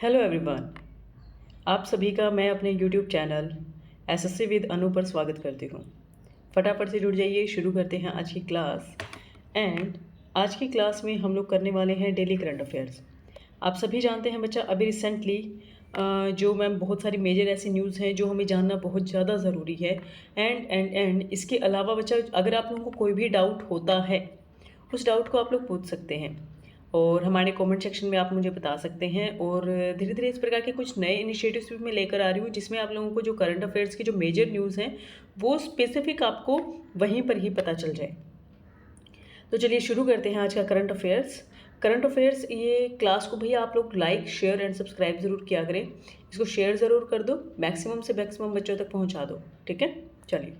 Hello everyone, आप सभी का मैं अपने यूट्यूब चैनल एसएससी विद अनु पर स्वागत करती हूँ। फटाफट से जुड़ जाइए, शुरू करते हैं आज की क्लास। एंड आज की क्लास में हम लोग करने वाले हैं डेली करंट अफेयर्स। आप सभी जानते हैं बच्चा, अभी रिसेंटली जो मैम बहुत सारी मेजर ऐसी न्यूज़ हैं जो हमें जानना बहुत ज़्यादा ज़रूरी है। एंड इसके अलावा बच्चा, अगर आप लोगों को कोई भी डाउट होता है उस डाउट को आप लोग पूछ सकते हैं और हमारे कमेंट सेक्शन में आप मुझे बता सकते हैं। और धीरे धीरे इस प्रकार के कुछ नए इनिशिएटिव्स भी मैं लेकर आ रही हूँ जिसमें आप लोगों को जो करंट अफेयर्स की जो मेजर न्यूज़ हैं वो स्पेसिफिक आपको वहीं पर ही पता चल जाए। तो चलिए शुरू करते हैं आज का करंट अफेयर्स। ये क्लास को भैया आप लोग लाइक, शेयर एंड सब्सक्राइब ज़रूर किया करें। इसको शेयर ज़रूर कर दो, मैक्सिमम से मैक्सिमम बच्चों तक पहुँचा दो, ठीक है। चलिए,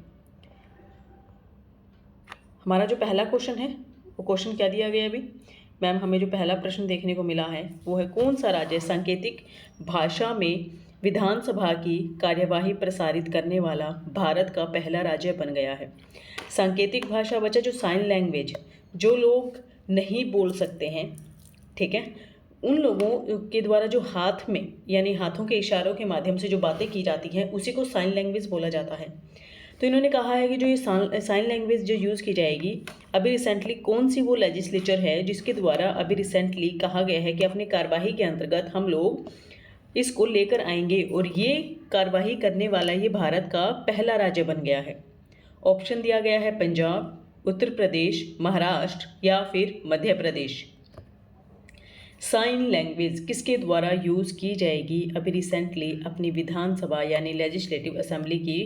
हमारा जो पहला क्वेश्चन है वो क्वेश्चन क्या दिया गया अभी मैम, हमें जो पहला प्रश्न देखने को मिला है वो है, कौन सा राज्य सांकेतिक भाषा में विधानसभा की कार्यवाही प्रसारित करने वाला भारत का पहला राज्य बन गया है। सांकेतिक भाषा बच्चा, जो साइन लैंग्वेज, जो लोग नहीं बोल सकते हैं, ठीक है, उन लोगों के द्वारा जो हाथ में यानी हाथों के इशारों के माध्यम से जो बातें की जाती हैं उसी को साइन लैंग्वेज बोला जाता है। तो इन्होंने कहा है कि जो ये साइन लैंग्वेज जो यूज़ की जाएगी, अभी रिसेंटली कौन सी वो लेजिस्लेचर है जिसके द्वारा अभी रिसेंटली कहा गया है कि अपनी कार्यवाही के अंतर्गत हम लोग इसको लेकर आएंगे और ये कार्यवाही करने वाला ये भारत का पहला राज्य बन गया है। ऑप्शन दिया गया है पंजाब, उत्तर प्रदेश, महाराष्ट्र या फिर मध्य प्रदेश। साइन लैंग्वेज किसके द्वारा यूज़ की जाएगी अभी रिसेंटली अपनी विधानसभा यानी लेजिस्लेटिव असेंबली की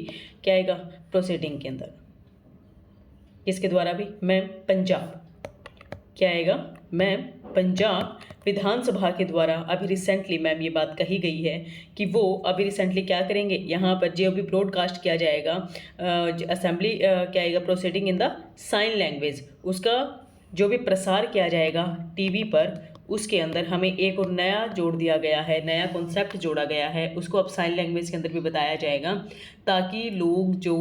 क्या आएगा प्रोसीडिंग के अंदर, किसके द्वारा भी मैम? पंजाब। क्या आएगा मैम? पंजाब विधानसभा के द्वारा अभी रिसेंटली मैम ये बात कही गई है कि वो अभी रिसेंटली क्या करेंगे, यहाँ पर जो अभी ब्रॉडकास्ट किया जाएगा असेंबली क्या आएगा proceeding in the sign language, उसका जो भी प्रसार किया जाएगा टीवी पर, उसके अंदर हमें एक और नया जोड़ दिया गया है, नया कॉन्सेप्ट जोड़ा गया है, उसको अब साइन लैंग्वेज के अंदर भी बताया जाएगा ताकि लोग जो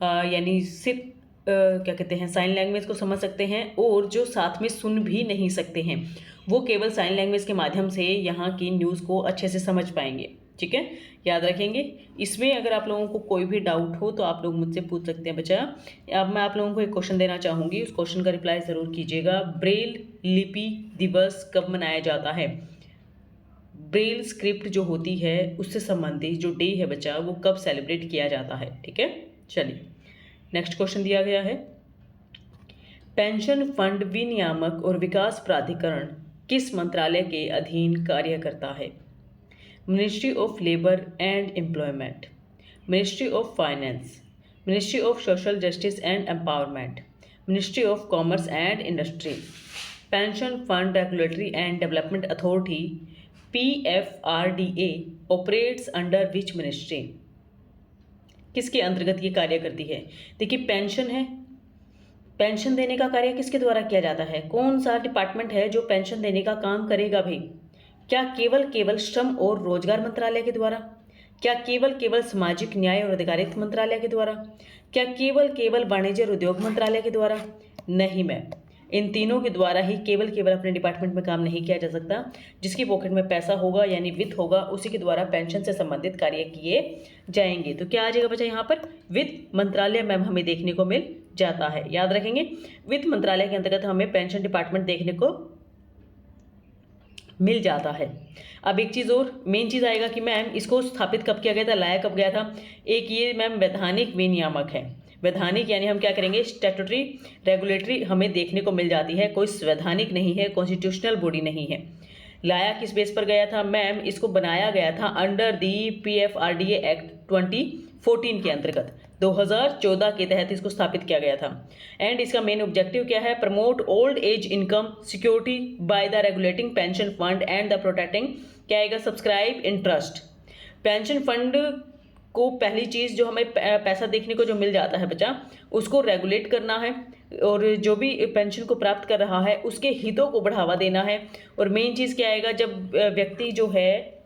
यानी सिर्फ क्या कहते हैं साइन लैंग्वेज को समझ सकते हैं और जो साथ में सुन भी नहीं सकते हैं वो केवल साइन लैंग्वेज के माध्यम से यहाँ की न्यूज़ को अच्छे से समझ पाएंगे, ठीक है, याद रखेंगे। इसमें अगर आप लोगों को कोई भी डाउट हो तो आप लोग मुझसे पूछ सकते हैं बच्चा। अब मैं आप लोगों को एक क्वेश्चन देना चाहूँगी, उस क्वेश्चन का रिप्लाई ज़रूर कीजिएगा। ब्रेल लिपि दिवस कब मनाया जाता है? ब्रेल स्क्रिप्ट जो होती है उससे संबंधित जो डे है बच्चा वो कब सेलिब्रेट किया जाता है, ठीक है। चलिए नेक्स्ट क्वेश्चन दिया गया है, पेंशन फंड विनियामक और विकास प्राधिकरण किस मंत्रालय के अधीन कार्य करता है? Ministry of labour and employment, ministry of finance, ministry of social justice and empowerment, ministry of commerce and industry. Pension fund regulatory and development authority PFRDA operates under which ministry? किसके अंतर्गत ये कार्य करती है? देखिए पेंशन है, pension देने का कार्य किसके द्वारा किया जाता है? कौन सा डिपार्टमेंट है जो पेंशन देने का काम करेगा भाई? क्या केवल श्रम और रोजगार मंत्रालय के द्वारा? क्या केवल सामाजिक न्याय और अधिकारिता मंत्रालय के द्वारा? क्या केवल वाणिज्य और उद्योग मंत्रालय के द्वारा? नहीं मैम, इन तीनों के द्वारा ही केवल अपने डिपार्टमेंट में काम नहीं किया जा सकता। जिसकी पॉकेट में पैसा होगा यानी वित्त होगा उसी के द्वारा पेंशन से संबंधित कार्य किए जाएंगे। तो क्या आ जाएगा बच्चा यहाँ पर? वित्त मंत्रालय मैम हमें देखने को मिल जाता है, याद रखेंगे। वित्त मंत्रालय के अंतर्गत हमें पेंशन डिपार्टमेंट देखने को मिल जाता है। अब एक चीज़ और मेन चीज़ आएगा कि मैम इसको स्थापित कब किया गया था, लाया कब गया था? एक ये मैम वैधानिक विनियामक है। वैधानिक यानी हम क्या करेंगे, स्टैट्यूटरी रेगुलेटरी हमें देखने को मिल जाती है, कोई संवैधानिक नहीं है, कॉन्स्टिट्यूशनल बॉडी नहीं है। लाया किस बेस पर गया था मैम? इसको बनाया गया था अंडर दी PFRDA एक्ट 2014 के अंतर्गत, 2014 के तहत इसको स्थापित किया गया था। एंड इसका मेन ऑब्जेक्टिव क्या है? Promote old age income security by the regulating pension fund and the protecting क्या आएगा सब्सक्राइब इंटरेस्ट। पेंशन फंड को पहली चीज़ जो हमें पैसा देखने को जो मिल जाता है बच्चा, उसको रेगुलेट करना है और जो भी पेंशन को प्राप्त कर रहा है उसके हितों को बढ़ावा देना है। और मेन चीज़ क्या आएगा, जब व्यक्ति जो है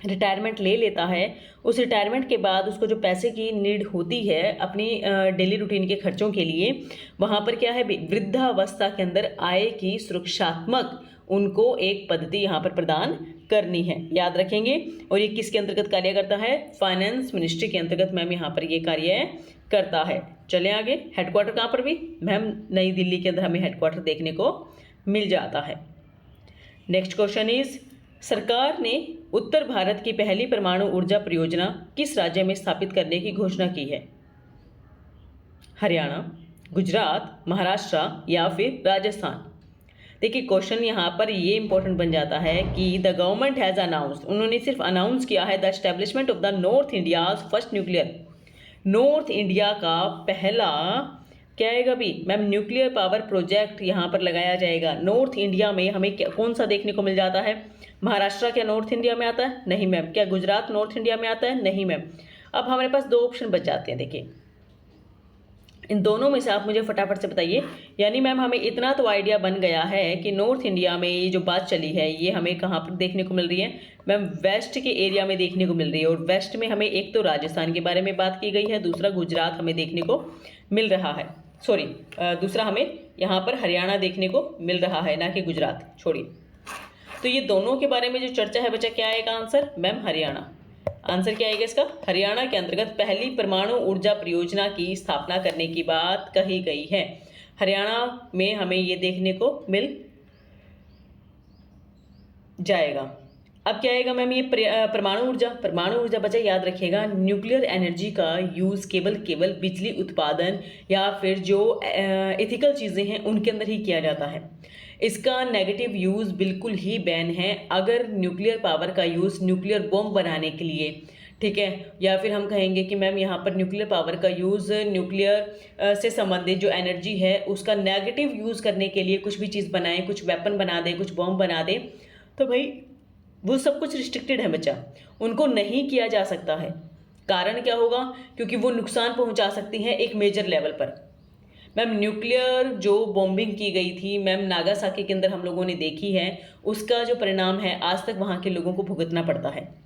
रिटायरमेंट ले लेता है, उस रिटायरमेंट के बाद उसको जो पैसे की नीड होती है अपनी डेली रूटीन के खर्चों के लिए, वहाँ पर क्या है वृद्धावस्था के अंदर आय की सुरक्षात्मक उनको एक पद्धति यहाँ पर प्रदान करनी है, याद रखेंगे। और ये किसके अंतर्गत कार्य करता है? फाइनेंस मिनिस्ट्री के अंतर्गत मैम यहाँ पर ये कार्य करता है। चले आगे, हेडक्वार्टर कहाँ पर भी? मैम नई दिल्ली के अंदर हमें हेडक्वार्टर देखने को मिल जाता है। नेक्स्ट क्वेश्चन इज, सरकार ने उत्तर भारत की पहली परमाणु ऊर्जा परियोजना किस राज्य में स्थापित करने की घोषणा की है? हरियाणा, गुजरात, महाराष्ट्र या फिर राजस्थान? देखिए क्वेश्चन यहाँ पर ये इंपॉर्टेंट बन जाता है कि द गवर्नमेंट हैज़ अनाउंस्ड, उन्होंने सिर्फ अनाउंस किया है the establishment of the north India's first nuclear, north India का पहला क्या आएगा भी मैम? न्यूक्लियर पावर प्रोजेक्ट यहाँ पर लगाया जाएगा। नॉर्थ इंडिया में हमें कौन सा देखने को मिल जाता है? महाराष्ट्र क्या नॉर्थ इंडिया में आता है? नहीं मैम। क्या गुजरात नॉर्थ इंडिया में आता है? नहीं मैम। अब हमारे पास दो ऑप्शन बच जाते हैं। देखिए इन दोनों में से आप मुझे फटाफट से बताइए। यानी मैम हमें इतना तो आइडिया बन गया है कि नॉर्थ इंडिया में ये जो बात चली है ये हमें कहाँ पर देखने को मिल रही है? मैम वेस्ट के एरिया में देखने को मिल रही है। और वेस्ट में हमें एक तो राजस्थान के बारे में बात की गई है, दूसरा गुजरात हमें देखने को मिल रहा है, सॉरी दूसरा हमें यहाँ पर हरियाणा देखने को मिल रहा है, ना कि गुजरात, छोड़िए। तो ये दोनों के बारे में जो चर्चा है बच्चा, क्या आएगा आंसर? मैम हरियाणा। आंसर क्या आएगा इसका? हरियाणा के अंतर्गत पहली परमाणु ऊर्जा परियोजना की स्थापना करने की बात कही गई है। हरियाणा में हमें ये देखने को मिल जाएगा। अब क्या आएगा मैम? ये परमाणु ऊर्जा बच्चा याद रखिएगा, न्यूक्लियर एनर्जी का यूज़ केवल बिजली उत्पादन या फिर जो एथिकल चीज़ें हैं उनके अंदर ही किया जाता है। इसका नेगेटिव यूज़ बिल्कुल ही बैन है। अगर न्यूक्लियर पावर का यूज़ न्यूक्लियर बॉम्ब बनाने के लिए, ठीक है, या फिर हम कहेंगे कि मैम यहाँ पर न्यूक्लियर पावर का यूज़ न्यूक्लियर से संबंधित जो एनर्जी है उसका नेगेटिव यूज़ करने के लिए कुछ भी चीज़ बनाएं, कुछ वेपन बना दें, कुछ बॉम्ब बना दें, तो भाई वो सब कुछ रिस्ट्रिक्टेड है बच्चा, उनको नहीं किया जा सकता है। कारण क्या होगा? क्योंकि वो नुकसान पहुंचा सकती हैं एक मेजर लेवल पर। मैम न्यूक्लियर जो बॉम्बिंग की गई थी मैम नागासाकी के अंदर हम लोगों ने देखी है, उसका जो परिणाम है आज तक वहाँ के लोगों को भुगतना पड़ता है।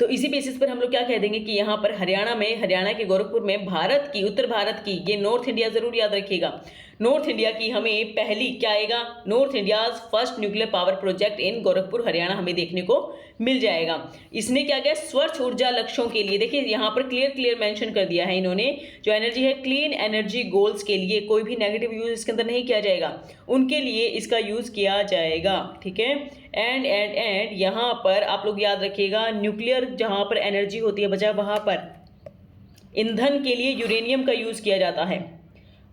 तो इसी बेसिस पर हम लोग क्या कह देंगे कि यहाँ पर हरियाणा के गोरखपुर में भारत की, उत्तर भारत की, ये नॉर्थ इंडिया जरूर याद रखिएगा, नॉर्थ इंडिया की हमें पहली क्या आएगा? North India's first nuclear power project in Gorakhpur Haryana हमें देखने को मिल जाएगा। इसने क्या किया? स्वच्छ ऊर्जा लक्ष्यों के लिए, देखिए यहाँ पर क्लियर मेंशन कर दिया है इन्होंने, जो एनर्जी है क्लीन एनर्जी गोल्स के लिए कोई भी नेगेटिव यूज इसके अंदर नहीं किया जाएगा, उनके लिए इसका यूज किया जाएगा, ठीक है। एंड यहाँ पर आप लोग याद रखिएगा, न्यूक्लियर जहाँ पर एनर्जी होती है बचा, वहाँ पर ईंधन के लिए यूरेनियम का यूज किया जाता है।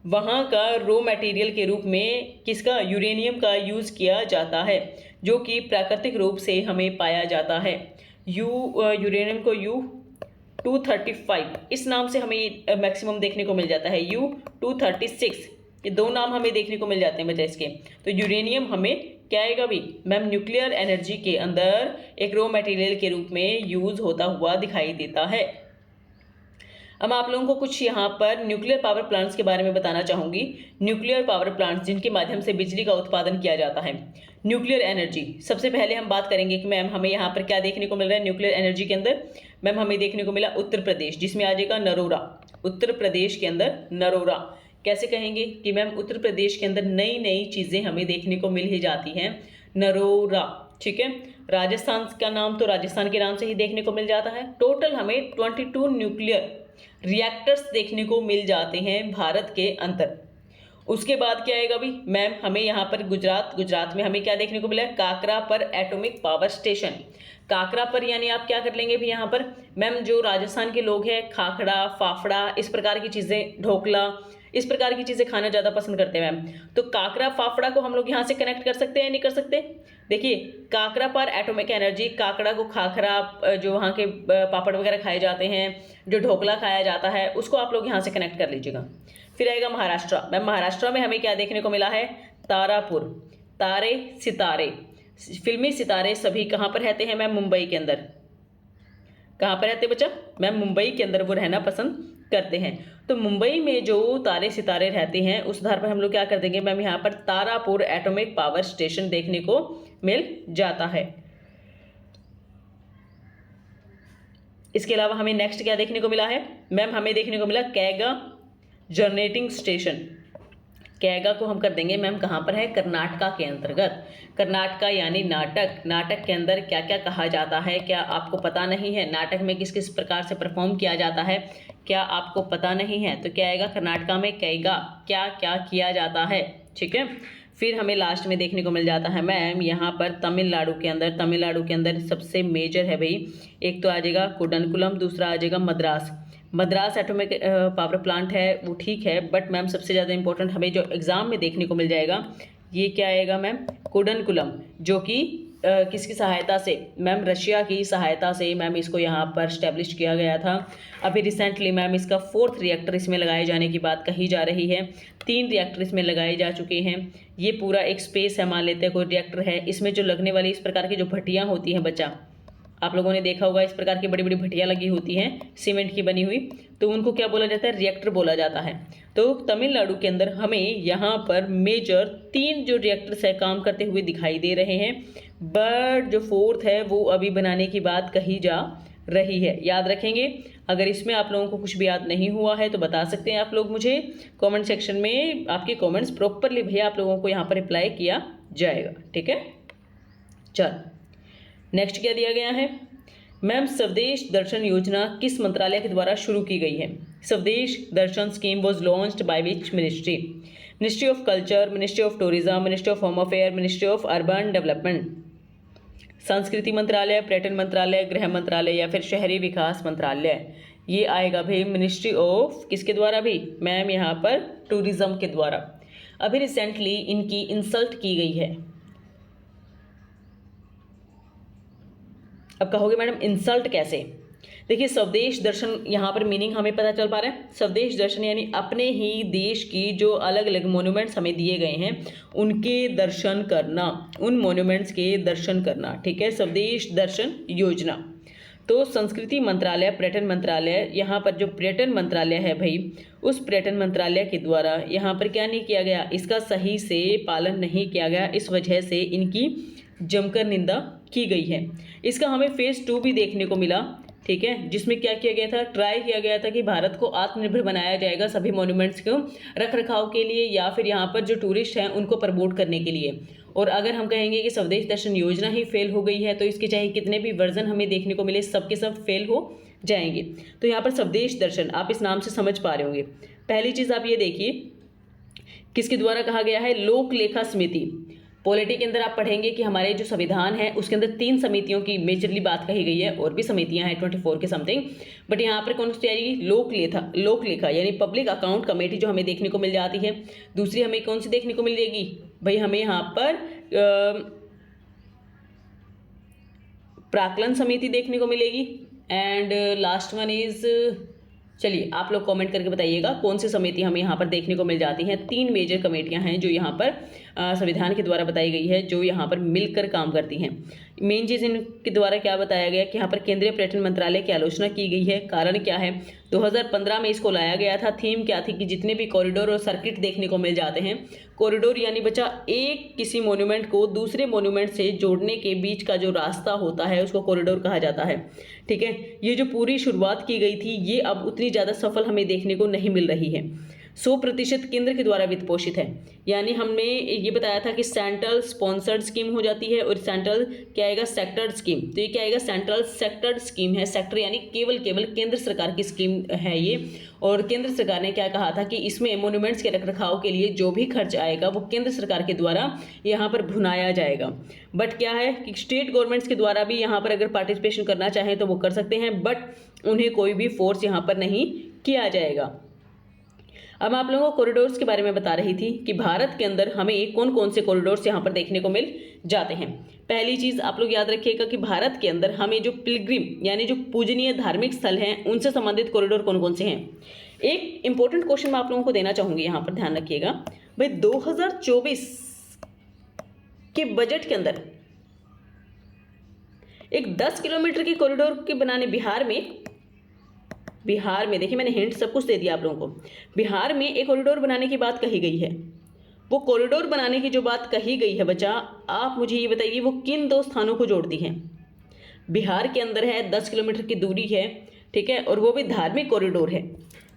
वहाँ का रॉ मटेरियल के रूप में किसका? यूरेनियम का यूज़ किया जाता है, जो कि प्राकृतिक रूप से हमें पाया जाता है। यूरेनियम को U-235 इस नाम से हमें मैक्सिमम देखने को मिल जाता है, U-236, ये दो नाम हमें देखने को मिल जाते हैं बच्चा इसके। तो यूरेनियम हमें क्या आएगा भी मैम? न्यूक्लियर एनर्जी के अंदर एक रॉ मटेरियल के रूप में यूज़ होता हुआ दिखाई देता है। अब आप लोगों को कुछ यहाँ पर न्यूक्लियर पावर प्लांट्स के बारे में बताना चाहूँगी। न्यूक्लियर पावर प्लांट्स जिनके माध्यम से बिजली का उत्पादन किया जाता है, न्यूक्लियर एनर्जी। सबसे पहले हम बात करेंगे कि मैम हमें यहाँ पर क्या देखने को मिल रहा है न्यूक्लियर एनर्जी के अंदर। मैम हमें देखने को मिला उत्तर प्रदेश, जिसमें आ जाएगा नरोरा। उत्तर प्रदेश के अंदर नरोरा कैसे कहेंगे कि मैम उत्तर प्रदेश के अंदर नई नई चीज़ें हमें देखने को मिल ही जाती हैं, नरोरा, ठीक है। राजस्थान का नाम तो राजस्थान के नाम से ही देखने को मिल जाता है। टोटल हमें 22 न्यूक्लियर रिएक्टर्स देखने को मिल जाते हैं भारत के अंदर। उसके बाद क्या आएगा भी मैम? हमें यहाँ पर गुजरात में हमें क्या देखने को मिला है? काकरा पर एटॉमिक पावर स्टेशन। काकरा पर यानी आप क्या कर लेंगे भी यहाँ पर मैम, जो राजस्थान के लोग हैं खाखड़ा, फाफड़ा, इस प्रकार की चीज़ें, ढोकला, इस प्रकार की चीज़ें खाना ज़्यादा पसंद करते हैं मैम। तो काकरा फाफड़ा को हम लोग यहाँ से कनेक्ट कर सकते हैं, नहीं कर सकते? देखिए काकरा पर एटॉमिक एनर्जी, काकड़ा को खाखरा, जो वहाँ के पापड़ वगैरह खाए जाते हैं, जो ढोकला खाया जाता है, उसको आप लोग यहाँ से कनेक्ट कर लीजिएगा। फिर आएगा महाराष्ट्र। मैम महाराष्ट्र में हमें क्या देखने को मिला है? तारापुर, तारे सितारे, फिल्मी सितारे सभी कहाँ पर रहते हैं मैम? मुंबई के अंदर। कहाँ पर रहते बच्चा? मैम मुंबई के अंदर वो रहना पसंद करते हैं। तो मुंबई में जो तारे सितारे रहते हैं उस आधार पर हम लोग क्या कर देंगे मैम? यहाँ पर तारापुर एटॉमिक पावर स्टेशन देखने को मिल जाता है। इसके अलावा हमें नेक्स्ट क्या देखने को मिला है मैम? हमें देखने को मिला कैगा जनरेटिंग स्टेशन। कैगा को हम कर देंगे मैम कहाँ पर है, कर्नाटका के अंतर्गत। कर्नाटका यानी नाटक, नाटक के अंदर क्या क्या कहा जाता है, क्या आपको पता नहीं है? नाटक में किस किस प्रकार से परफॉर्म किया जाता है, क्या आपको पता नहीं है? तो क्या आएगा कर्नाटका में, कैगा क्या क्या किया जाता है, ठीक है। फिर हमें लास्ट में देखने को मिल जाता है मैम यहाँ पर तमिलनाडु के अंदर, तमिलनाडु के अंदर सबसे मेजर है भाई, एक तो आ जाएगा कुडनकुलम, दूसरा आ जाएगा Madras. Madras atomic power plant है वो ठीक है, बट मैम सबसे ज़्यादा इंपॉर्टेंट हमें जो एग्जाम में देखने को मिल जाएगा ये क्या आएगा मैम, कुडनकुलम, जो कि किसकी सहायता से मैम, रशिया की सहायता से मैम इसको यहाँ पर स्टैब्लिश किया गया था। अभी रिसेंटली मैम इसका 4th रिएक्टर इसमें लगाए जाने की बात कही जा रही है, 3 रिएक्टर इसमें लगाए जा चुके हैं। ये पूरा एक स्पेस है, मान लेते हैं कोई रिएक्टर है, इसमें जो लगने वाली इस प्रकार की जो भट्टियाँ होती हैं बच्चा, आप लोगों ने देखा होगा इस प्रकार की बड़ी बड़ी भट्टियाँ लगी होती हैं सीमेंट की बनी हुई, तो उनको क्या बोला जाता है, रिएक्टर बोला जाता है। तो तमिलनाडु के अंदर हमें यहाँ पर मेजर 3 जो रिएक्टर्स है काम करते हुए दिखाई दे रहे हैं, बट जो 4th है वो अभी बनाने की बात कही जा रही है। याद रखेंगे, अगर इसमें आप लोगों को कुछ भी याद नहीं हुआ है तो बता सकते हैं आप लोग मुझे कमेंट सेक्शन में, आपके कमेंट्स प्रॉपरली भैया आप लोगों को यहाँ पर रिप्लाई किया जाएगा, ठीक है। चलो नेक्स्ट क्या दिया गया है मैम, स्वदेश दर्शन योजना किस मंत्रालय के द्वारा शुरू की गई है? Swadesh Darshan scheme was launched by which ministry? Ministry of culture, ministry of tourism, ministry of home affair, ministry of urban development, संस्कृति मंत्रालय, पर्यटन मंत्रालय, गृह मंत्रालय या फिर शहरी विकास मंत्रालय? ये आएगा भाई मिनिस्ट्री ऑफ किसके द्वारा भी मैम, यहाँ पर टूरिज्म के द्वारा। अभी रिसेंटली इनकी इंसल्ट की गई है। अब कहोगे मैडम इंसल्ट कैसे? देखिए स्वदेश दर्शन यहाँ पर मीनिंग हमें पता चल पा रहा है। स्वदेश दर्शन यानी अपने ही देश की जो अलग अलग मोन्यूमेंट्स हमें दिए गए हैं उनके दर्शन करना, उन मोन्यूमेंट्स के दर्शन करना, ठीक है, स्वदेश दर्शन योजना। तो संस्कृति मंत्रालय, पर्यटन मंत्रालय, यहाँ पर जो पर्यटन मंत्रालय है भाई, उस पर्यटन मंत्रालय के द्वारा यहाँ पर क्या नहीं किया गया, इसका सही से पालन नहीं किया गया, इस वजह से इनकी जमकर निंदा की गई है। इसका हमें फेज 2 भी देखने को मिला, ठीक है, जिसमें क्या किया गया था, ट्राई किया गया था कि भारत को आत्मनिर्भर बनाया जाएगा सभी मॉन्यूमेंट्स को रख रखाव के लिए या फिर यहाँ पर जो टूरिस्ट हैं उनको प्रमोट करने के लिए। और अगर हम कहेंगे कि स्वदेश दर्शन योजना ही फेल हो गई है तो इसके चाहे कितने भी वर्जन हमें देखने को मिले सब के सब फेल हो जाएंगे। तो यहाँ पर स्वदेश दर्शन आप इस नाम से समझ पा रहे होंगे। पहली चीज़ आप ये देखिए किसके द्वारा कहा गया है, लोक लेखा समिति। पॉलिटी के अंदर आप पढ़ेंगे कि हमारे जो संविधान है उसके अंदर 3 समितियों की मेजरली बात कही गई है, और भी समितियां हैं 24 के समथिंग, बट यहाँ पर कौन सी आएगी, लोक लेखा यानी पब्लिक अकाउंट कमेटी जो हमें देखने को मिल जाती है। दूसरी हमें कौन सी देखने को मिल जाएगी भाई, हमें यहाँ पर प्राक्कलन समिति देखने को मिलेगी, एंड लास्ट वन इज, चलिए आप लोग कमेंट करके बताइएगा कौन सी समिति हमें यहाँ पर देखने को मिल जाती हैं। 3 मेजर कमेटियाँ हैं जो यहाँ पर संविधान के द्वारा बताई गई है, जो यहाँ पर मिलकर काम करती हैं। मेन चीज़ इनके द्वारा क्या बताया गया कि यहाँ पर केंद्रीय पर्यटन मंत्रालय की आलोचना की गई है। कारण क्या है, 2015 में इसको लाया गया था। थीम क्या थी कि जितने भी कॉरिडोर और सर्किट देखने को मिल जाते हैं, कॉरिडोर यानी बच्चा एक किसी मोन्यूमेंट को दूसरे मोन्यूमेंट से जोड़ने के बीच का जो रास्ता होता है उसको कॉरिडोर कहा जाता है, ठीक है। ये जो पूरी शुरुआत की गई थी ये अब उतनी ज़्यादा सफल हमें देखने को नहीं मिल रही है। 100% केंद्र के द्वारा वित्त पोषित है, यानी हमने ये बताया था कि सेंट्रल स्पॉन्सर्ड स्कीम हो जाती है और सेंट्रल क्या आएगा, सेक्टर्ड स्कीम। तो ये क्या आएगा, सेंट्रल सेक्टर्ड स्कीम है। सेक्टर यानी केवल केंद्र सरकार की स्कीम है ये, और केंद्र सरकार ने क्या कहा था कि इसमें मोन्यूमेंट्स के रखरखाव के लिए जो भी खर्च आएगा वो केंद्र सरकार के द्वारा यहाँ पर भुनाया जाएगा। बट क्या है कि स्टेट गवर्नमेंट्स के द्वारा भी यहाँ पर अगर पार्टिसिपेशन करना चाहें तो वो कर सकते हैं, बट उन्हें कोई भी फोर्स यहाँ पर नहीं किया जाएगा। अब आप लोगों को कॉरिडोर्स के बारे में बता रही थी कि भारत के अंदर हमें कौन कौन से कॉरिडोर्स यहाँ पर देखने को मिल जाते हैं। पहली चीज़ आप लोग याद रखिएगा कि भारत के अंदर हमें जो पिलग्रिम यानी जो पूजनीय धार्मिक स्थल हैं उनसे संबंधित कॉरिडोर कौन कौन से हैं। एक इंपॉर्टेंट क्वेश्चन मैं आप लोगों को देना चाहूँगी, यहाँ पर ध्यान रखिएगा भाई, 2024 के बजट के अंदर एक 10 किलोमीटर के कॉरिडोर के बनाने बिहार में देखिए मैंने हिंट सब कुछ दे दिया आप लोगों को। बिहार में एक कॉरिडोर बनाने की बात कही गई है। वो कॉरिडोर बनाने की जो बात कही गई है बच्चा, आप मुझे ये बताइए वो किन 2 स्थानों को जोड़ती है। बिहार के अंदर है, 10 किलोमीटर की दूरी है, ठीक है, और वो भी धार्मिक कॉरिडोर है।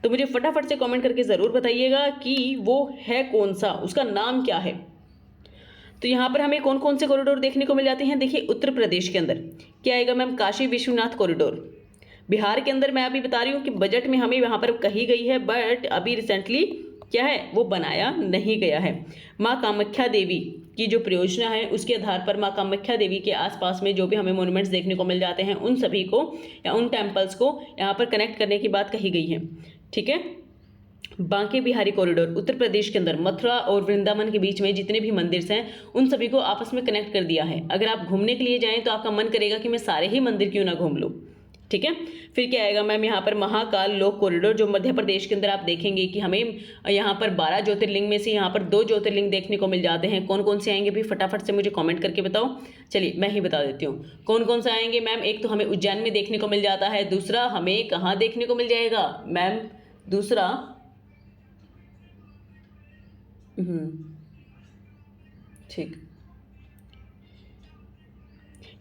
तो मुझे फटाफट से कमेंट करके ज़रूर बताइएगा कि वो है कौन सा, उसका नाम क्या है। तो यहाँ पर हमें कौन कौन से कॉरिडोर देखने को मिल जाते हैं। देखिए उत्तर प्रदेश के अंदर क्या आएगा मैम, काशी विश्वनाथ कॉरिडोर। बिहार के अंदर मैं अभी बता रही हूँ कि बजट में हमें यहाँ पर कही गई है, बट अभी रिसेंटली क्या है वो बनाया नहीं गया है। माँ कामाख्या देवी की जो परियोजना है उसके आधार पर माँ कामाख्या देवी के आसपास में जो भी हमें मोन्यूमेंट्स देखने को मिल जाते हैं उन सभी को या उन टेम्पल्स को यहाँ पर कनेक्ट करने की बात कही गई है। ठीक है, बांके बिहारी कॉरिडोर उत्तर प्रदेश के अंदर मथुरा और वृंदावन के बीच में जितने भी मंदिर हैं उन सभी को आपस में कनेक्ट कर दिया है। अगर आप घूमने के लिए जाएं तो आपका मन करेगा कि मैं सारे ही मंदिर क्यों ना घूम लूँ। ठीक है, फिर क्या आएगा मैम यहाँ पर महाकाल लोक कॉरिडोर, जो मध्य प्रदेश के अंदर आप देखेंगे कि हमें यहाँ पर 12 ज्योतिर्लिंग में से यहाँ पर 2 ज्योतिर्लिंग देखने को मिल जाते हैं। कौन कौन से आएंगे भी फटाफट से मुझे कमेंट करके बताओ। चलिए मैं ही बता देती हूँ कौन कौन से आएंगे मैम। एक तो हमें उज्जैन में देखने को मिल जाता है, दूसरा हमें कहाँ देखने को मिल जाएगा मैम, दूसरा ठीक,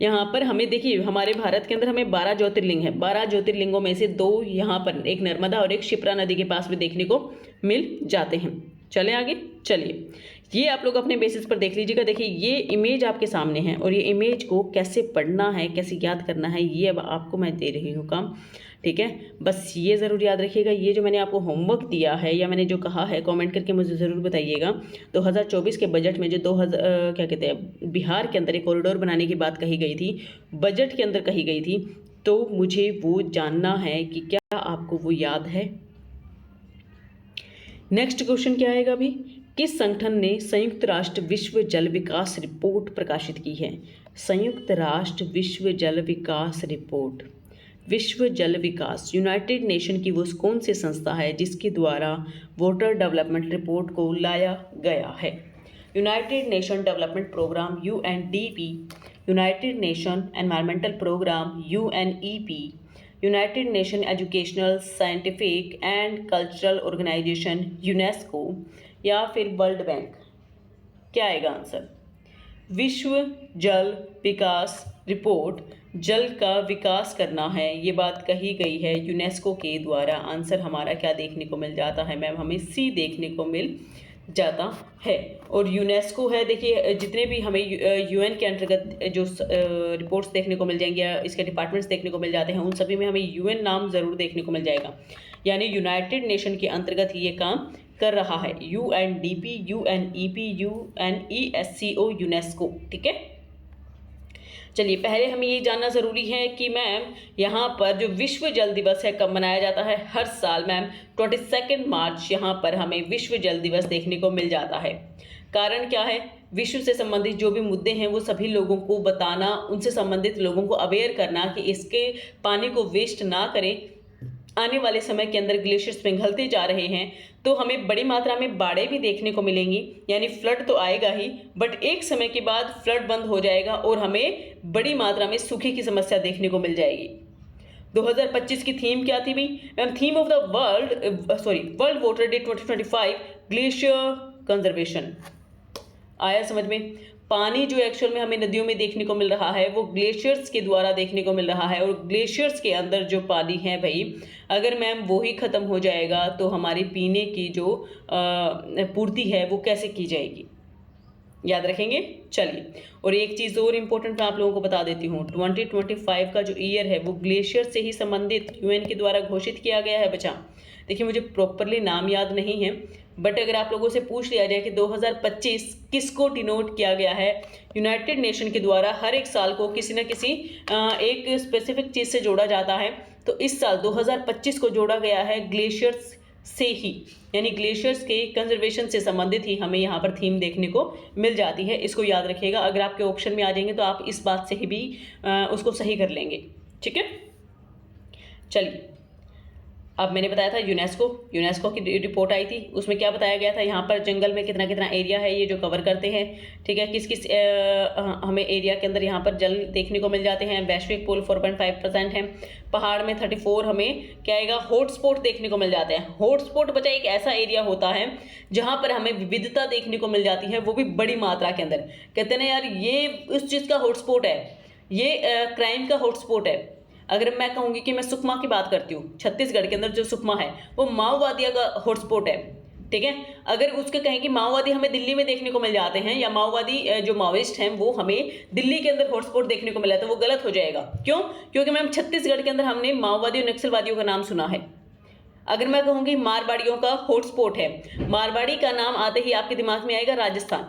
यहाँ पर हमें देखिए हमारे भारत के अंदर हमें 12 ज्योतिर्लिंग है। 12 ज्योतिर्लिंगों में से 2 यहाँ पर, एक नर्मदा और एक शिप्रा नदी के पास भी देखने को मिल जाते हैं। चले आगे, चलिए ये आप लोग अपने बेसिस पर देख लीजिएगा। देखिए ये इमेज आपके सामने है और ये इमेज को कैसे पढ़ना है, कैसे याद करना है, ये अब आपको मैं दे रही हूँ काम। ठीक है, बस ये ज़रूर याद रखिएगा। ये जो मैंने आपको होमवर्क दिया है या मैंने जो कहा है कमेंट करके मुझे ज़रूर बताइएगा। 2024 के बजट में जो क्या कहते हैं बिहार के अंदर एक कॉरिडोर बनाने की बात कही गई थी, बजट के अंदर कही गई थी, तो मुझे वो जानना है कि क्या आपको वो याद है। नेक्स्ट क्वेश्चन क्या आएगा अभी, किस संगठन ने संयुक्त राष्ट्र विश्व जल विकास रिपोर्ट प्रकाशित की है। संयुक्त राष्ट्र विश्व जल विकास रिपोर्ट, विश्व जल विकास, यूनाइटेड नेशन की वो कौन सी संस्था है जिसके द्वारा वाटर डेवलपमेंट रिपोर्ट को लाया गया है। United Nation Development Programme UNDP, United Nation Environmental Programme UNEP, United Nation Educational Scientific and Cultural Organisation UNESCO, या फिर वर्ल्ड बैंक। क्या आएगा आंसर, विश्व जल विकास रिपोर्ट, जल का विकास करना है ये बात कही गई है यूनेस्को के द्वारा। आंसर हमारा क्या देखने को मिल जाता है मैम, हमें सी देखने को मिल जाता है। और यूनेस्को है, देखिए जितने भी हमें UN के अंतर्गत जो रिपोर्ट्स देखने को मिल जाएंगे या इसके डिपार्टमेंट्स देखने को मिल जाते हैं उन सभी में हमें UN नाम ज़रूर देखने को मिल जाएगा, यानी यूनाइटेड नेशन के अंतर्गत ये काम कर रहा है। UNDP, UNEP, UNESCO, UNESCO. ठीक है, चलिए पहले हमें ये जानना ज़रूरी है कि मैम यहाँ पर जो विश्व जल दिवस है कब मनाया जाता है। हर साल मैम 22 मार्च यहाँ पर हमें विश्व जल दिवस देखने को मिल जाता है। कारण क्या है, विश्व से संबंधित जो भी मुद्दे हैं वो सभी लोगों को बताना, उनसे संबंधित लोगों को अवेयर करना कि इसके पानी को वेस्ट ना करें। आने वाले समय के अंदर ग्लेशियर्स पिघलते जा रहे हैं तो हमें बड़ी मात्रा में बाढ़ें भी देखने को मिलेंगी, यानी फ्लड तो आएगा ही, बट एक समय के बाद फ्लड बंद हो जाएगा और हमें बड़ी मात्रा में सूखे की समस्या देखने को मिल जाएगी। 2025 की थीम क्या थी भाई ma'am, theme of the world water day 2025 glacier conservation. आया समझ में, पानी जो एक्चुअल में हमें नदियों में देखने को मिल रहा है वो ग्लेशियर्स के द्वारा देखने को मिल रहा है, और ग्लेशियर्स के अंदर जो पानी है भाई अगर मैम वो ही ख़त्म हो जाएगा तो हमारी पीने की जो पूर्ति है वो कैसे की जाएगी, याद रखेंगे। चलिए, और एक चीज़ और इम्पोर्टेंट मैं आप लोगों को बता देती हूँ, 2025 का जो ईयर है वो ग्लेशियर से ही संबंधित UN के द्वारा घोषित किया गया है बच्चा। देखिए मुझे प्रॉपरली नाम याद नहीं है, बट अगर आप लोगों से पूछ लिया जाए कि 2025 किसको डिनोट किया गया है, यूनाइटेड नेशन के द्वारा हर एक साल को किसी न किसी एक स्पेसिफिक चीज़ से जोड़ा जाता है, तो इस साल 2025 को जोड़ा गया है ग्लेशियर्स से ही, यानी ग्लेशियर्स के कंजर्वेशन से संबंधित ही हमें यहाँ पर थीम देखने को मिल जाती है। इसको याद रखिएगा, अगर आपके ऑप्शन में आ जाएंगे तो आप इस बात से ही भी उसको सही कर लेंगे। ठीक है, चलिए अब मैंने बताया था यूनेस्को की रिपोर्ट आई थी, उसमें क्या बताया गया था, यहाँ पर जंगल में कितना कितना एरिया है ये जो कवर करते हैं। ठीक है, किस किस हमें एरिया के अंदर यहाँ पर जल देखने को मिल जाते हैं। वैश्विक पूल 4.5% है, पहाड़ में 34 हमें क्या आएगा हॉटस्पॉट देखने को मिल जाते हैं। हॉटस्पॉट बचा एक ऐसा एरिया होता है जहाँ पर हमें विविधता देखने को मिल जाती है, वो भी बड़ी मात्रा के अंदर। कहते हैं ना यार ये उस चीज़ का हॉटस्पॉट है, ये क्राइम का हॉटस्पॉट है, अगर मैं कहूँगी कि मैं सुकमा की बात करती हूँ, छत्तीसगढ़ के अंदर जो सुकमा है वो माओवादियों का हॉटस्पॉट है, ठीक है। अगर उसके कहें कि माओवादी हमें दिल्ली में देखने को मिल जाते हैं या माओवादी जो माओइस्ट हैं वो हमें दिल्ली के अंदर हॉटस्पॉट देखने को मिला, तो वो गलत हो जाएगा। क्यों? क्योंकि मैम छत्तीसगढ़ के अंदर हमने माओवादी और नक्सलवादियों का नाम सुना है। अगर मैं कहूँगी मारवाड़ियों का हॉटस्पॉट है, मारवाड़ी का नाम आते ही आपके दिमाग में आएगा राजस्थान,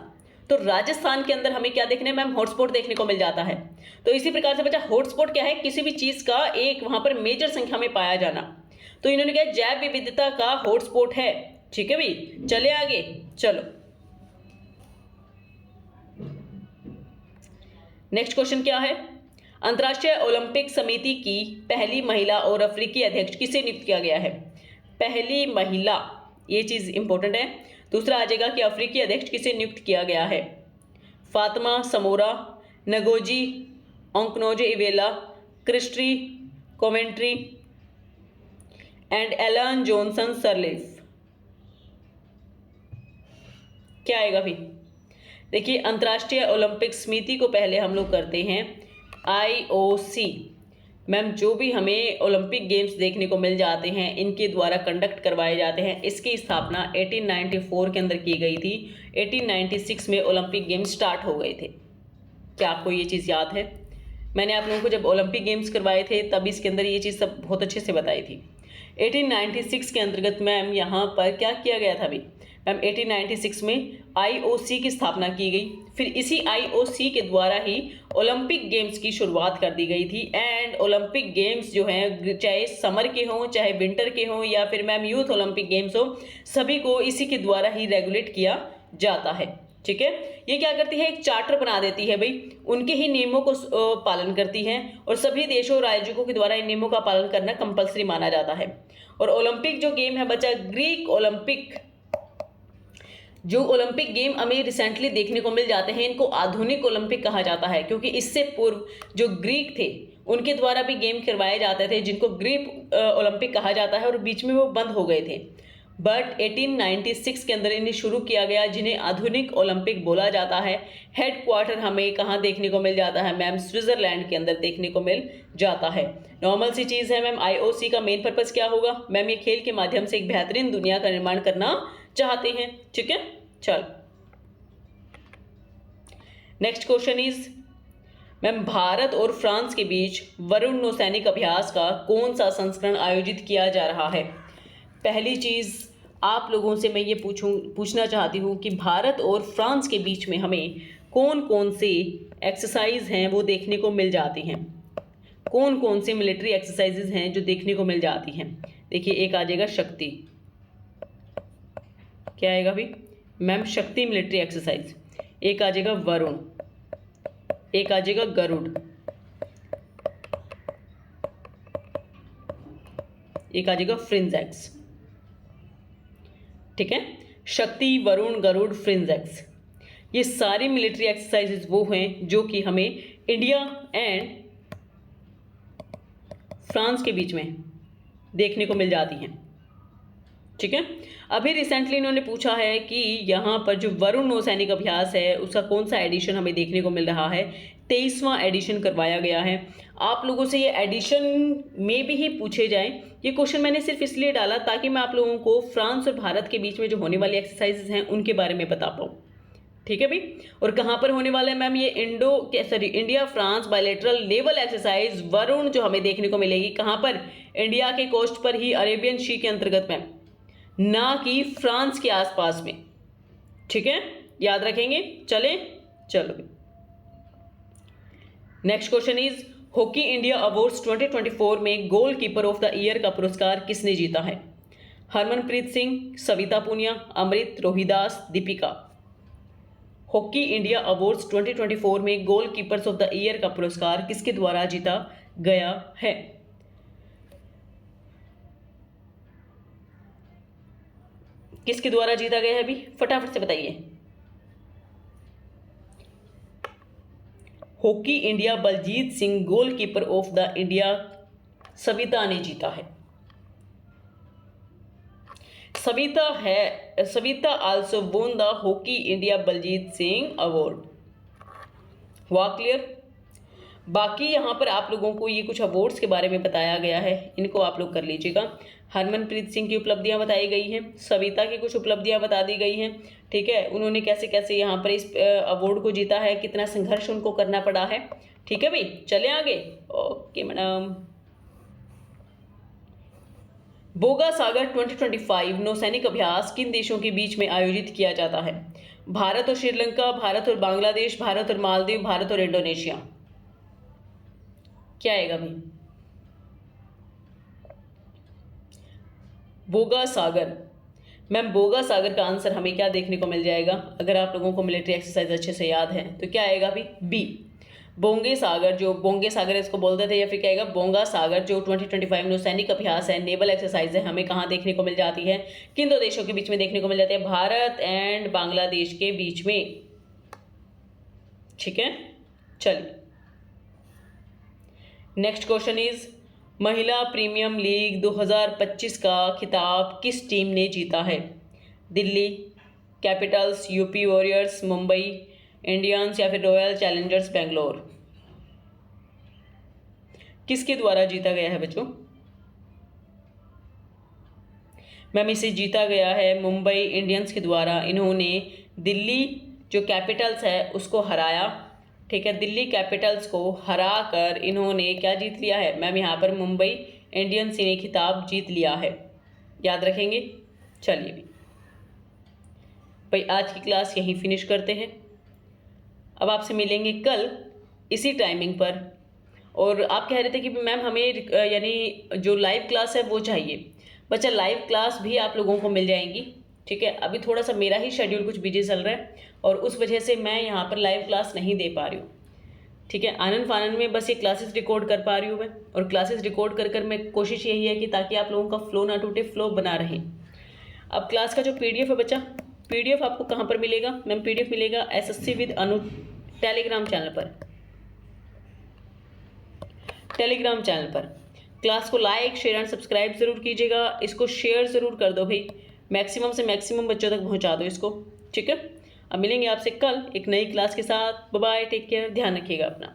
तो राजस्थान के अंदर हमें क्या देखने मैम, हॉटस्पॉट देखने को मिल जाता है। तो इसी प्रकार से बच्चा हॉटस्पॉट क्या है, किसी भी चीज का एक वहां पर मेजर संख्या में पाया जाना। तो इन्होंने क्या जैव विविधता का हॉटस्पॉट है, ठीक है भाई। चले आगे, चलो नेक्स्ट क्वेश्चन क्या है। अंतर्राष्ट्रीय ओलंपिक समिति की पहली महिला और अफ्रीकी अध्यक्ष किसे नियुक्त किया गया है? पहली महिला, ये चीज इंपॉर्टेंट है। दूसरा आ जाएगा कि अफ्रीकी अध्यक्ष किसे नियुक्त किया गया है? Fatma Samoura, Ngozi Okonjo Iweala, Kirsty Coventry and Ellen Johnson Sirleaf. क्या आएगा भी? देखिए अंतर्राष्ट्रीय ओलंपिक समिति को पहले हम लोग करते हैं IOC। मैम जो भी हमें ओलंपिक गेम्स देखने को मिल जाते हैं इनके द्वारा कंडक्ट करवाए जाते हैं। इसकी स्थापना 1894 के अंदर की गई थी। 1896 में ओलंपिक गेम्स स्टार्ट हो गए थे। क्या आपको ये चीज़ याद है? मैंने आप लोगों को जब ओलंपिक गेम्स करवाए थे तब इसके अंदर ये चीज़ सब बहुत अच्छे से बताई थी। 1896 के अंतर्गत मैम यहाँ पर क्या किया गया था अभी? मैम 1896 में IOC की स्थापना की गई। फिर इसी IOC के द्वारा ही ओलंपिक गेम्स की शुरुआत कर दी गई थी। एंड ओलंपिक गेम्स जो हैं चाहे समर के हों चाहे विंटर के हों या फिर मैम यूथ ओलंपिक गेम्स हो, सभी को इसी के द्वारा ही रेगुलेट किया जाता है, ठीक है। ये क्या करती है, एक चार्टर बना देती है भाई, उनके ही नियमों को पालन करती है और सभी देशों और आयोजकों के द्वारा इन नियमों का पालन करना कंपलसरी माना जाता है। और ओलंपिक जो गेम है बच्चा, ग्रीक ओलंपिक, जो ओलंपिक गेम हमें रिसेंटली देखने को मिल जाते हैं इनको आधुनिक ओलंपिक कहा जाता है, क्योंकि इससे पूर्व जो ग्रीक थे उनके द्वारा भी गेम करवाए जाते थे जिनको ग्रीक ओलंपिक कहा जाता है और बीच में वो बंद हो गए थे। बट 1896 के अंदर इन्हें शुरू किया गया जिन्हें आधुनिक ओलंपिक बोला जाता है। हेड क्वार्टर हमें कहाँ देखने को मिल जाता है मैम? स्विट्जरलैंड के अंदर देखने को मिल जाता है। नॉर्मल सी चीज़ है मैम। IOC का मेन पर्पस क्या होगा मैम? ये खेल के माध्यम से एक बेहतरीन दुनिया का निर्माण करना चाहते हैं, ठीक है। चल next question is ma'am, Bharat और फ्रांस के बीच वरुण नौसैनिक अभ्यास का कौन सा संस्करण आयोजित किया जा रहा है? पहली चीज़ आप लोगों से मैं ये पूछना चाहती हूँ कि भारत और फ्रांस के बीच में हमें कौन कौन से एक्सरसाइज हैं वो देखने को मिल जाती हैं? कौन कौन से मिलिट्री एक्सरसाइजेज हैं जो देखने को मिल जाती हैं? देखिए एक आ जाएगा शक्ति। क्या आएगा भी मैम? शक्ति मिलिट्री एक्सरसाइज। एक आ जाएगा वरुण, एक आ जाएगा गरुड़, एक आ जाएगा फ्रिंजेक्स, ठीक है। शक्ति, वरुण, गरुड़, फ्रिंजेक्स, ये सारी मिलिट्री एक्सरसाइजेज वो हैं जो कि हमें इंडिया एंड फ्रांस के बीच में देखने को मिल जाती हैं, ठीक है। अभी रिसेंटली इन्होंने पूछा है कि यहाँ पर जो वरुण नौसैनिक अभ्यास है उसका कौन सा एडिशन हमें देखने को मिल रहा है? 23वां एडिशन करवाया गया है। आप लोगों से ये एडिशन में भी ही पूछे जाएं। ये क्वेश्चन मैंने सिर्फ इसलिए डाला ताकि मैं आप लोगों को फ्रांस और भारत के बीच में जो होने वाली एक्सरसाइजेज हैं उनके बारे में बता पाऊँ, ठीक है भाई। और कहाँ पर होने वाला है मैम? ये India France bilateral naval exercise Varun जो हमें देखने को मिलेगी कहाँ पर? इंडिया के कोस्ट पर ही, अरेबियन सी के अंतर्गत में, ना कि फ्रांस के आसपास में, ठीक है। याद रखेंगे। चलो next question is hockey India awards 2024 में गोलकीपर ऑफ द ईयर का पुरस्कार किसने जीता है? Harmanpreet Singh, Savita Punia, Amrit, Rohidas, Deepika. Hockey India awards 2024 में गोलकीपर्स ऑफ द ईयर का पुरस्कार किसके द्वारा जीता गया है? किसके द्वारा जीता गया है अभी? फटाफट से बताइए। Hockey India Baljit Singh goalkeeper of the India Savita ने जीता है। Savita also won the Hockey India Baljit Singh award. हुआ क्लियर? बाकी यहाँ पर आप लोगों को ये कुछ अवार्ड्स के बारे में बताया गया है, इनको आप लोग कर लीजिएगा। हरमनप्रीत सिंह की उपलब्धियां बताई गई हैं, सविता की कुछ उपलब्धियां बता दी गई हैं, ठीक है, उन्होंने कैसे कैसे यहाँ पर इस अवार्ड को जीता है, कितना संघर्ष उनको करना पड़ा है। ठीक है भाई, चले आगे। Okay madam. बोगा सागर 2025 नौसैनिक अभ्यास किन देशों के बीच में आयोजित किया जाता है? भारत और श्रीलंका, भारत और बांग्लादेश, भारत और मालदीव, भारत और इंडोनेशिया। क्या आएगा भाई? बोगा सागर। मैम बोगा सागर का आंसर हमें क्या देखने को मिल जाएगा? अगर आप लोगों को मिलिट्री एक्सरसाइज अच्छे से याद है तो क्या आएगा भाई? बी, बोंगे सागर। जो बोंगे सागर इसको बोलते थे, या फिर क्या आएगा? बोंगा सागर जो 2025 नौसैनिक अभ्यास है, नेवल एक्सरसाइज है, हमें कहाँ देखने को मिल जाती है? किन दो देशों के बीच में देखने को मिल जाती है? भारत एंड बांग्लादेश के बीच में। ठीक है, चलिए नेक्स्ट क्वेश्चन इज, महिला प्रीमियम लीग 2025 का खिताब किस टीम ने जीता है? Delhi Capitals, UP warriors, Mumbai Indians या फिर रॉयल चैलेंजर्स बेंगलोर। किसके द्वारा जीता गया है बच्चों? मैम इसे जीता गया है मुंबई इंडियंस के द्वारा। इन्होंने दिल्ली जो कैपिटल्स है उसको हराया। ठीक है, दिल्ली कैपिटल्स को हरा कर इन्होंने क्या जीत लिया है? मैम यहाँ पर मुंबई इंडियंस ने खिताब जीत लिया है, याद रखेंगे। चलिए भाई आज की क्लास यहीं फिनिश करते हैं। अब आपसे मिलेंगे कल इसी टाइमिंग पर। और आप कह रहे थे कि मैम हमें यानी जो लाइव क्लास है वो चाहिए। बच्चा लाइव क्लास भी आप लोगों को मिल जाएंगी। ठीक है, अभी थोड़ा सा मेरा ही शेड्यूल कुछ बिजी चल रहा है और उस वजह से मैं यहाँ पर लाइव क्लास नहीं दे पा रही हूँ। ठीक है, आनंद फानंद में बस ये क्लासेस रिकॉर्ड कर पा रही हूँ मैं, और क्लासेस रिकॉर्ड कर कर मैं कोशिश यही है कि ताकि आप लोगों का फ्लो ना टूटे, फ्लो बना रहे। अब क्लास का जो पीडीएफ है बच्चा, पीडीएफ आपको कहाँ पर मिलेगा? मैम पीडीएफ मिलेगा SSC with Anu Telegram channel पर। टेलीग्राम चैनल पर क्लास को लाइक शेयर एंड सब्सक्राइब जरूर कीजिएगा। इसको शेयर ज़रूर कर दो भाई, मैक्सिमम से मैक्सिमम बच्चों तक पहुंचा दो इसको। ठीक है, अब मिलेंगे आपसे कल एक नई क्लास के साथ। बाय बाय, टेक केयर, ध्यान रखिएगा अपना।